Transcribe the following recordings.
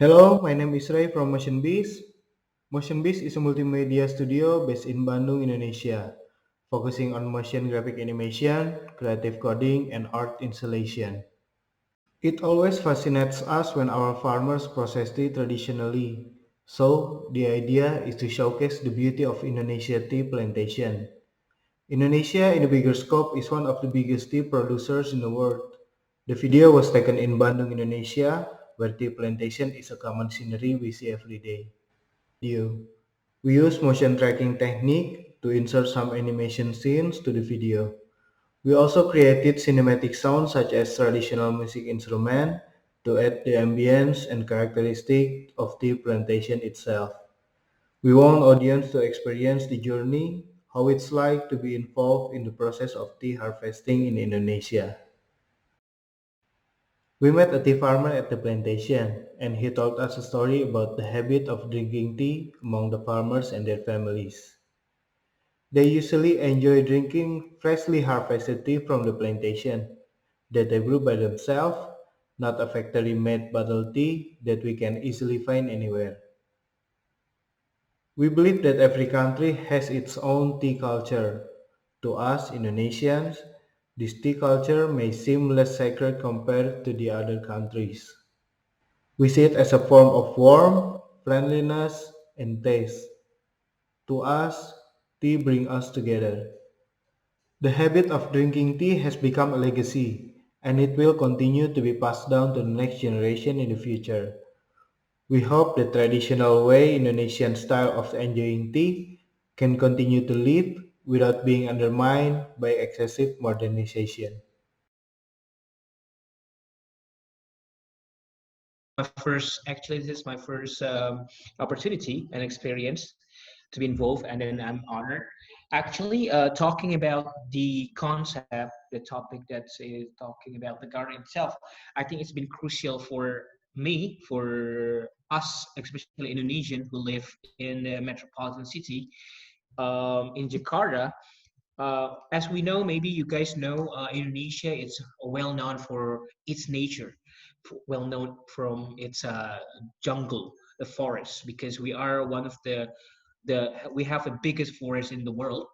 Hello, my name is Ray from Motionbeast. Motionbeast is a multimedia studio based in Bandung, Indonesia, focusing on motion graphic animation, creative coding, and art installation. It always fascinates us when our farmers process tea traditionally. So, the idea is to showcase the beauty of Indonesia tea plantation. Indonesia, in a bigger scope, is one of the biggest tea producers in the world. The video was taken in Bandung, Indonesia, where tea plantation is a common scenery we see every day. We use motion tracking technique to insert some animation scenes to the video. We also created cinematic sounds such as traditional music instrument to add the ambience and characteristic of tea plantation itself. We want audience to experience the journey, how it's like to be involved in the process of tea harvesting in Indonesia. We met a tea farmer at the plantation, and he told us a story about the habit of drinking tea among the farmers and their families. They usually enjoy drinking freshly harvested tea from the plantation that they brew by themselves, not a factory-made bottled tea that we can easily find anywhere. We believe that every country has its own tea culture. To us Indonesians, this tea culture may seem less sacred compared to the other countries. We see it as a form of warmth, friendliness, and taste. To us, tea brings us together. The habit of drinking tea has become a legacy, and it will continue to be passed down to the next generation in the future. We hope the traditional way Indonesian style of enjoying tea can continue to live without being undermined by excessive modernization. This is my first opportunity and experience to be involved, and then I'm honored. Actually, talking about the concept, the topic that is talking about the garden itself, I think it's been crucial for me, for us, especially Indonesian who live in the metropolitan city, in Jakarta. As we know, maybe you guys know, Indonesia is well known for its nature, well known from its jungle, the forest, because we are one of the we have the biggest forest in the world,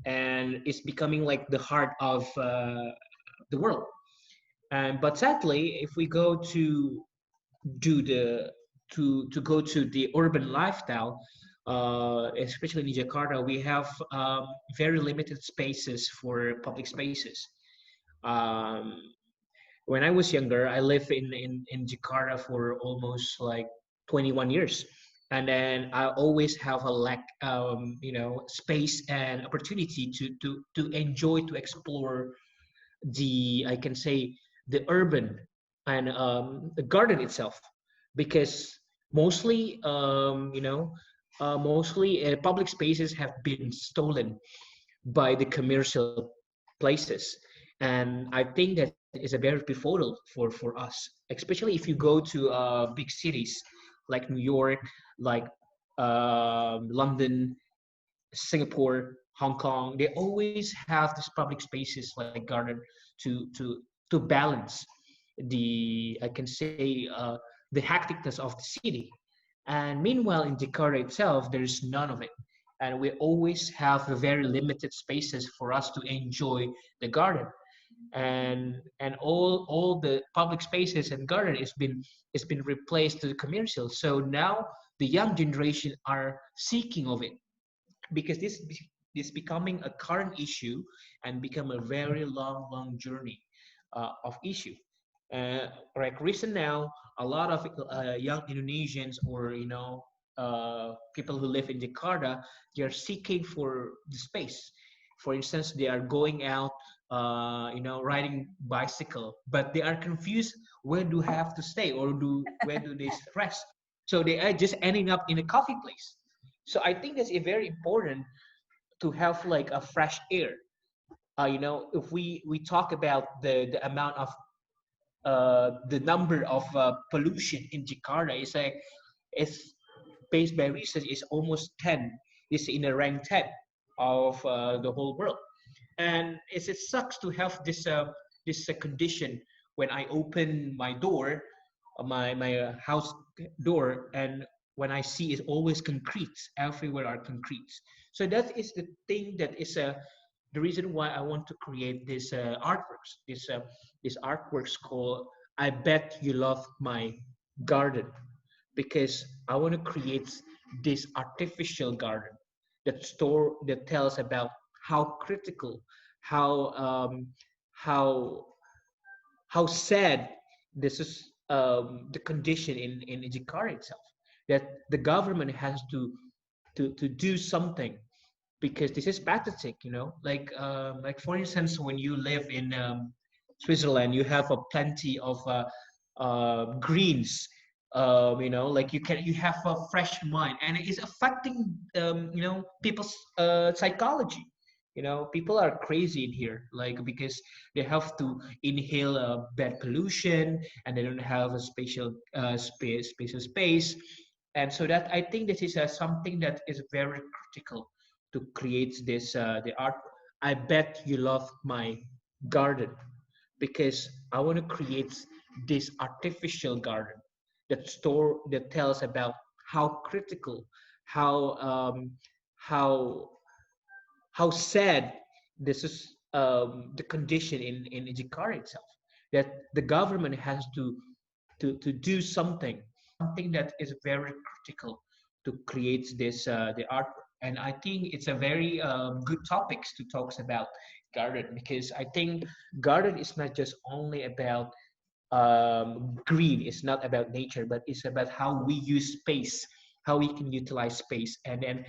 and it's becoming like the heart of the world. And but sadly, if we go to do the to go to the urban lifestyle, especially in Jakarta, we have very limited spaces for public spaces. Um, when I was younger, I lived in Jakarta for almost like 21 years. And then I always have a lack, space and opportunity to enjoy, to explore I can say, the urban and the garden itself, because mostly, public spaces have been stolen by the commercial places. And I think that is a very pivotal for us, especially if you go to big cities like New York, like London, Singapore, Hong Kong. They always have these public spaces like garden to balance the, I can say, the hecticness of the city. And meanwhile, in Jakarta itself, there's none of it, and we always have very limited spaces for us to enjoy the garden. And all the public spaces and garden has been replaced to the commercial. So now the young generation are seeking of it, because this is becoming a current issue and become a very long journey of issue. Like recent now, a lot of young Indonesians, or people who live in Jakarta, they are seeking for the space. For instance, they are going out, riding bicycle, but they are confused where do have to stay, or do where do they rest. So they are just ending up in a coffee place. So I think that's a very important to have like a fresh air. If we talk about the amount of the number of pollution in Jakarta, is based by research, is almost 10. It's in a rank 10 of the whole world. And it sucks to have this condition when I open my door. my house door, and when I see, it's always concrete. Everywhere are concrete. So that is the thing that is the reason why I want to create this artworks. This artworks called "I Bet You Love My Garden," because I want to create this artificial garden that tells about how critical, how how how sad this is, the condition in Jakarta itself, that the government has to do something, because this is pathetic, like for instance, when you live in Switzerland, you have a plenty of greens, like you have a fresh mind, and it is affecting people's psychology. People are crazy in here, like, because they have to inhale bad pollution, and they don't have a spatial space. And so that, I think, this is something that is very critical to create this the art. I bet you love my garden, because I want to create this artificial garden that tells about how critical, how how how sad this is, the condition in Jakarta itself, that the government has to do something that is very critical to create this the art. And I think it's a very good topics to talk about garden, because I think garden is not just only about green. It's not about nature, but it's about how we use space, how we can utilize space. And then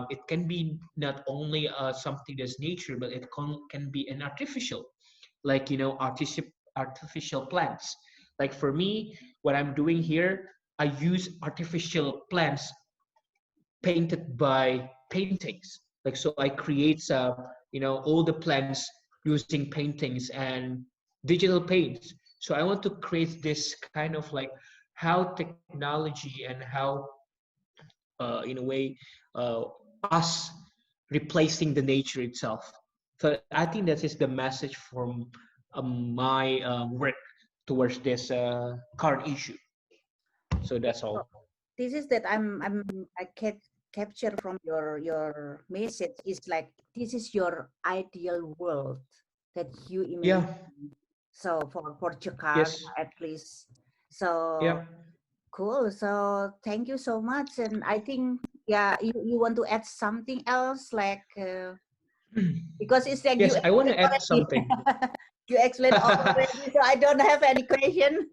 it can be not only something that's nature, but it can be an artificial, like artificial plants. Like for me, what I'm doing here, I use artificial plants painted by paintings. Like, so I create all the plants using paintings and digital paints. So I want to create this kind of like how technology and how in a way uh, us replacing the nature itself. So I think that is the message from my work towards this current issue. So that's So all. this is that I can capture from your message is like this is your ideal world that you Yeah. imagine. So for Jakarta Yes. at least. So Yeah. cool. So thank you so much. And I think yeah, you want to add something else like because it's like you Yes, I want explained to add already. something. You explained already, so I don't have any question.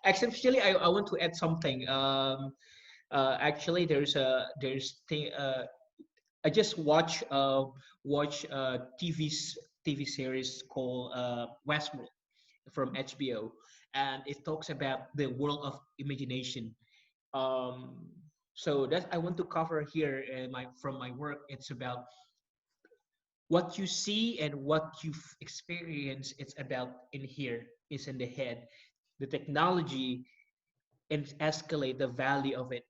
Actually, I want to add something. Actually, there's thing. I just watch TV series called Westworld from HBO, and it talks about the world of imagination. Um, so that I want to cover here my from my work. It's about what you see and what you've experienced. It's about in here, is in the head. The technology and escalate the value of it.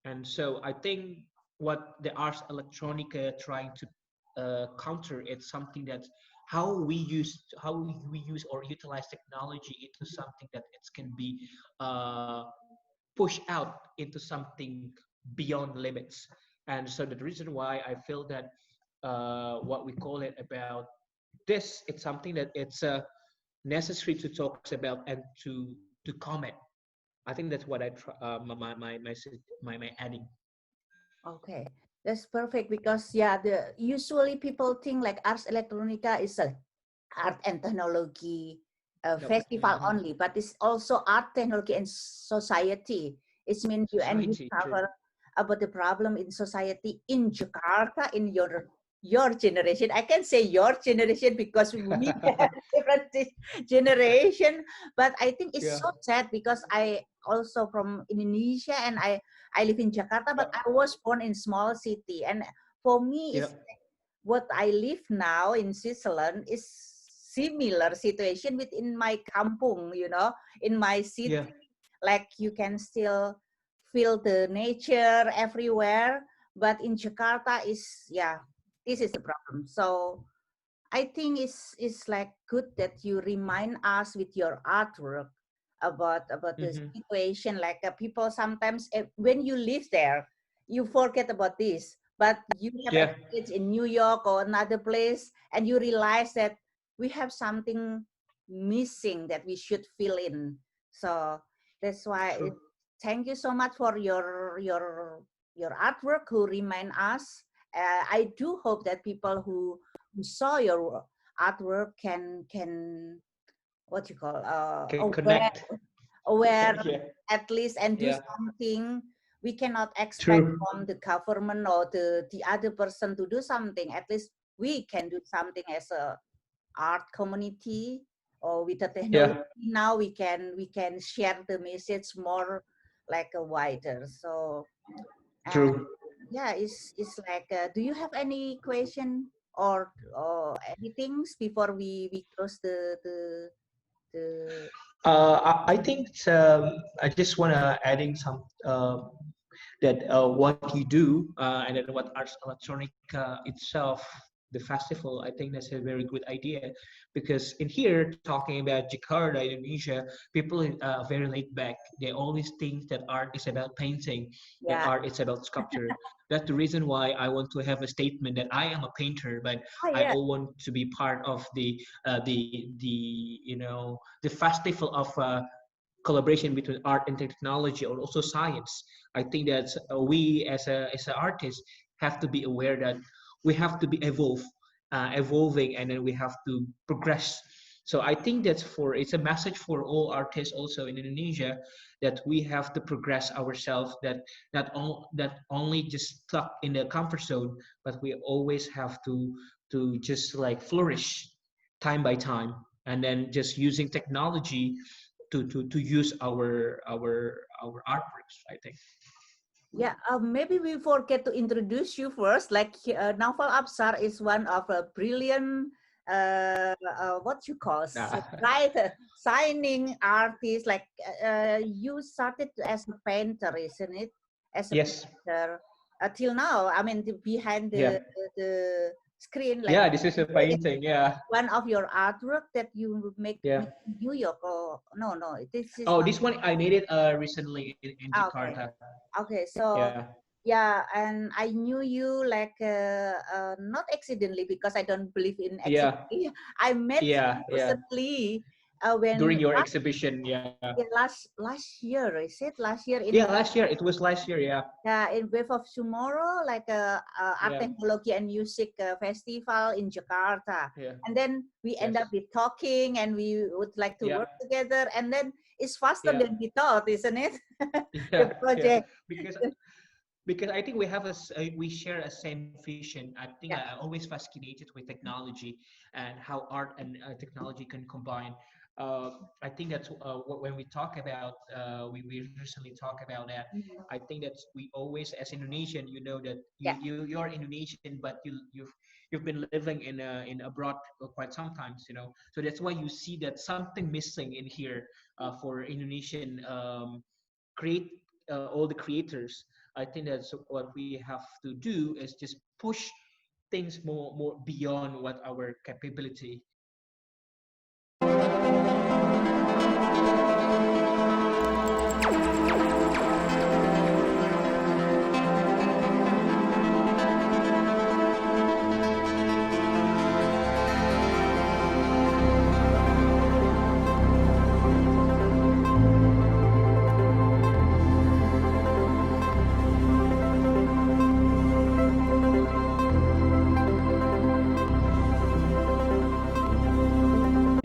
And so I think what the Ars Electronica trying to counter, it's something that how we use or utilize technology into something that it can be uh, pushed out into something beyond limits. And so the reason why I feel that what we call it about this, it's something that it's necessary to talk about and to comment. I think that's what I try, my adding. Okay, that's perfect because yeah, the usually people think like Ars Electronica is a art and technology Nope. festival only, but it's also art, technology, and society. It means you and you Society, true. cover about the problem in society in Jakarta in your generation. I can say your generation because we have different generation, but I think it's Yeah. so sad because I also from Indonesia and I live in Jakarta, but Yep. I was born in small city. And for me, it's Yep. what I live now in Switzerland is similar situation within my kampung, in my city. Yeah. Like you can still feel the nature everywhere, but in Jakarta is yeah, this is the problem. So I think it's like good that you remind us with your artwork about the Mm-hmm. situation. Like people sometimes, when you live there, you forget about this. But you have Yeah, experience in New York or another place, and you realize that we have something missing that we should fill in. So that's why. true. Thank you so much for your artwork who remind us. I do hope that people who saw your artwork can what you call Can aware connect. aware Yeah, at least and do yeah, something. We cannot expect true. from the government or the other person to do something. At least we can do something as a art community, or with the technology Yeah, now we can share the message more like a wider. So and true. yeah, it's like do you have any question or anything before we close the I think I just want to adding some that what you do and then what Ars Electronica itself, the festival, I think that's a very good idea because in here talking about Jakarta, Indonesia, people are very laid back. They always think that art is about painting and yeah. art is about sculpture. That's the reason why I want to have a statement that I am a painter, but Oh I yeah. all want to be part of the festival of collaboration between art and technology or also science. I think that we as an artist have to be aware that we have to be evolving, and then we have to progress. So I think that's for it's a message for all artists also in Indonesia that we have to progress ourselves. That that only just stuck in the comfort zone, but we always have to just like flourish time by time, and then just using technology to use our artworks, I think. Yeah, maybe we forget to introduce you first. Like Naufal Abshar is one of a brilliant, what you call, Nah. writer, signing artist. Like you started as a painter, isn't it? As a Yes. painter till now. I mean, behind Yeah. the screen, like Yeah, this is a painting. Yeah. one of your artwork that you Yeah. make in New York. Or no, this is Oh, not. this one I made it recently in Okay, Jakarta. okay. So Yeah. yeah, and I knew you like not accidentally, because I don't believe in Yeah. accidentally. I met Yeah. you Yeah. recently when During your exhibition. Yeah. last year, is it last year Yeah, in last year. It was last year. Yeah. Wave of Tomorrow, like a art Yeah. technology and music festival in Jakarta. Yeah. And then we end up Yes. with talking, and we would like to Yeah. work together. And then it's faster Yeah. than we thought, isn't it? The Yeah. Yeah. project. Because I think we have we share a same vision. I think Yeah. I always fascinated with technology and how art and technology can combine. I think that's when we talk about we recently talk about that. Mhm. I think that we always as Indonesian, you know that Yeah. you're Indonesian, but you've been living in abroad quite sometimes, you know. So that's why you see that something missing in here for Indonesian create all the creators. I think that's what we have to do is just push things more beyond what our capability.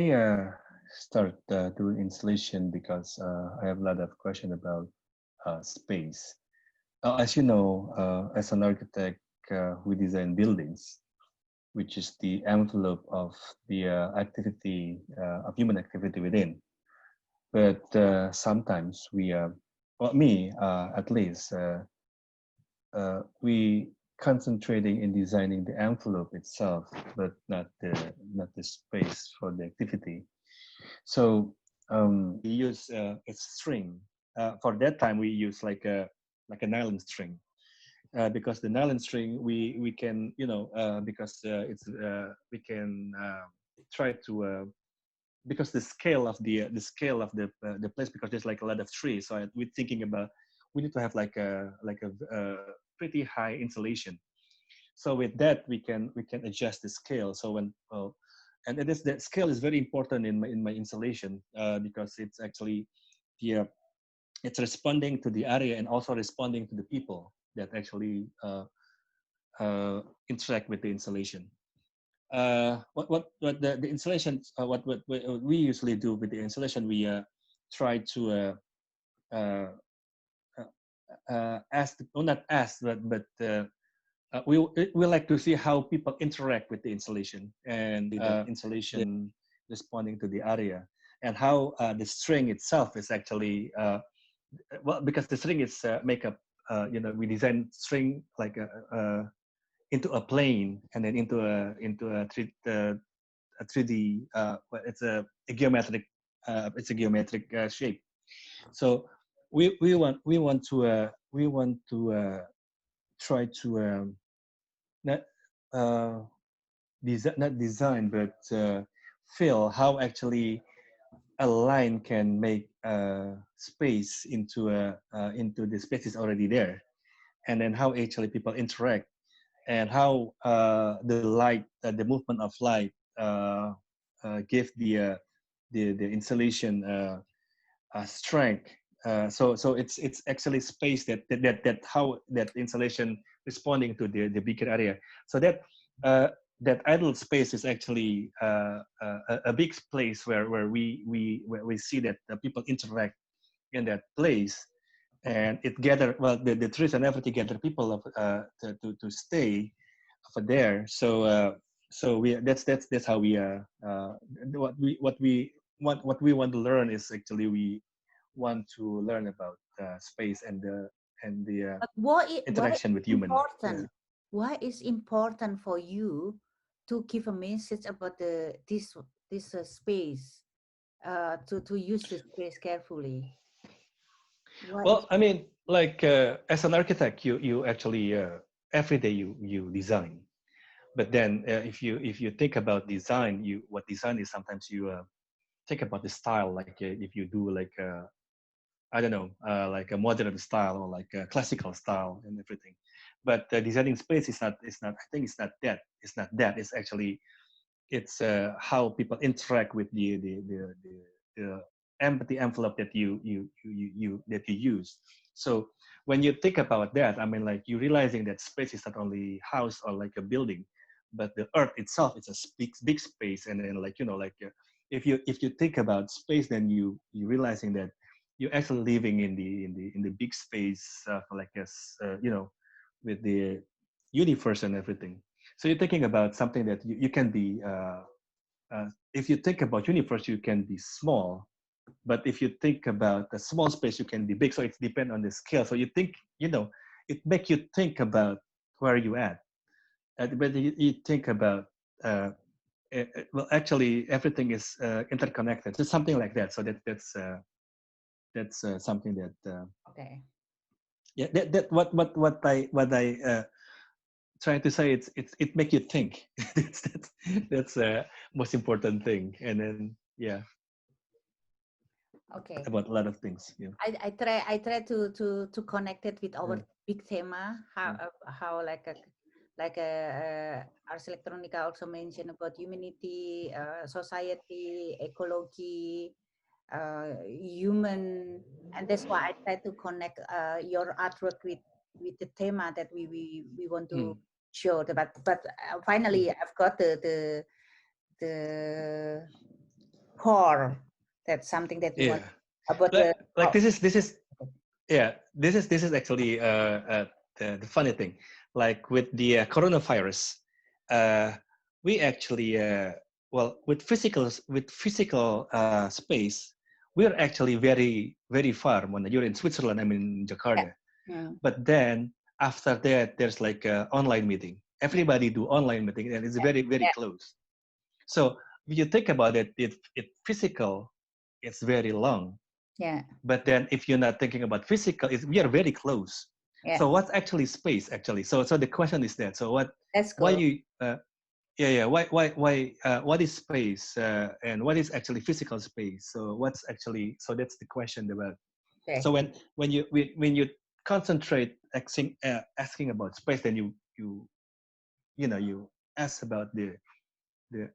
I start doing installation because I have a lot of question about space. As you know, as an architect, we design buildings, which is the envelope of the activity of human activity within. But sometimes we, well, me at least, we concentrating in designing the envelope itself, but not the space for the activity. So we use a string. For that time, we use like a nylon string because the nylon string we can because it's we can try to because the scale of the place, because there's like a lot of trees. So we're thinking about we need to have like a pretty high insulation. So with that we can adjust the scale. So when and it is that scale is very important in my installation because it's actually the it's responding to the area and also responding to the people that actually interact with the installation. What the installation what we usually do with the installation, we try to ask, well, not ask, but we like to see how people interact with the installation and the installation responding to the area, and how the string itself is actually well, because the string is make up we design string like into a plane and then into a 3D well, it's a geometric shape. So we want to try to not not design, but feel how actually a line can make space into the spaces already there, and then how actually people interact, and how the light, the movement of light, give the installation strength. So it's actually space that how that installation responding to the bigger area. So that that idle space is actually a big place where we see that people interact in that place, and it gather, well, the trees and everything gather people of, to stay over there. So we that's how we what we want to learn is actually we want to learn about space and the But what is interaction with human. important? Yeah. Why is important for you to give a message about this space? To use the space carefully. Why is Well, I mean, like as an architect, you actually every day you design. But then if you think about design, what design is, sometimes you think about the style. Like if you do like I don't know, like a modern style or like a classical style and everything. But designing space is not. It's not. I think it's not that. It's not that. It's actually it's how people interact with the empathy envelope that that you use. So when you think about that, I mean, like you realizing that space is not only house or like a building, but the earth itself is a big space. And then like like if you think about space, then you realizing that you're actually living in the big space like as with the universe and everything. So you're thinking about something that you can be if you think about universe, you can be small, but if you think about the small space, you can be big. So it depends on the scale. So you think, it make you think about where you at, but you think about well, actually everything is interconnected. So something like that. So that's something that okay? yeah, that what I trying to say, it make you think. That's most important thing. And then yeah, Okay. about a lot of things. Yeah. I try to connect it with our big thema, how like Ars Electronica also mentioned about humanity, society, ecology, human, and that's why I try to connect your artwork with the thema that we want to show. But finally, I've got the core. That's something that you want about like this is yeah, this is actually the funny thing. Like with the coronavirus, we actually well, with physical space, we're actually very far. When you're in Switzerland, I'm in Jakarta. Yeah. But then after that, there's like a online meeting. Everybody do online meeting, and it's very close. So if you think about it, it physical, it's very long. Yeah. But then if you're not thinking about physical, we are very close. Yeah. So what's actually space actually? So the question is that. So what? That's cool. Why you? yeah. What is space and what is actually physical space? So what's actually, so that's the question about. Okay. So when you concentrate asking about space, then you ask about the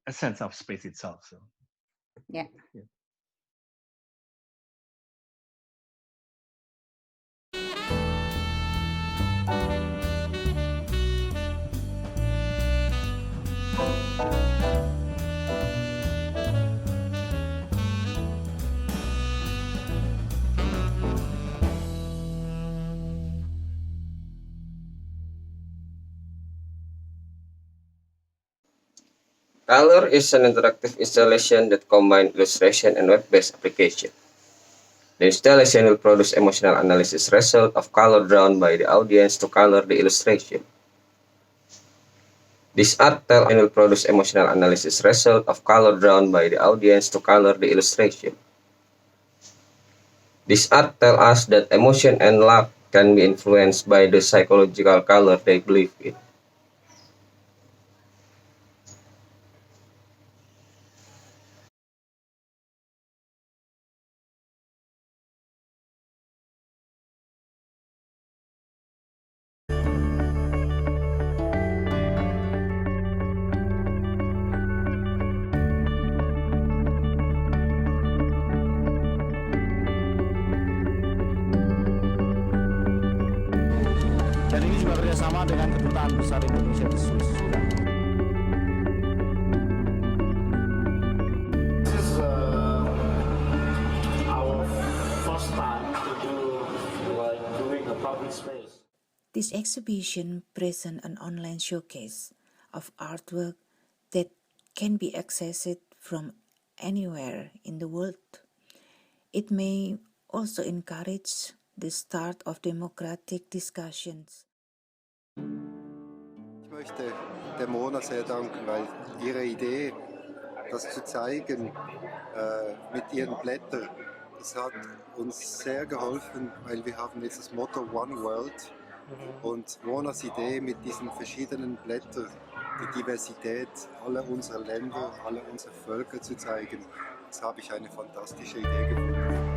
essence of space itself. So Yeah. yeah. Color is an interactive installation that combines illustration and web-based application. The installation will produce emotional analysis result of color drawn by the audience to color the illustration. This art tell and will produce emotional analysis result of color drawn by the audience to color the illustration. This art tell us that emotion and luck can be influenced by the psychological color they believe in. Dan ini juga kerjasama dengan Kedutaan Besar Indonesia di Swiss juga. This is our first time to do doing a public space. This exhibition presents an online showcase of artwork that can be accessed from anywhere in the world. It may also encourage the start of democratic discussions. Ich möchte der Mona sehr danken, weil ihre Idee, das zu zeigen mit ihren Blättern, das hat uns sehr geholfen, weil wir haben jetzt das Motto One World und Monas Idee mit diesen verschiedenen Blättern, die Diversität aller unserer Länder, aller unserer Völker zu zeigen, das habe ich eine fantastische Idee gefunden.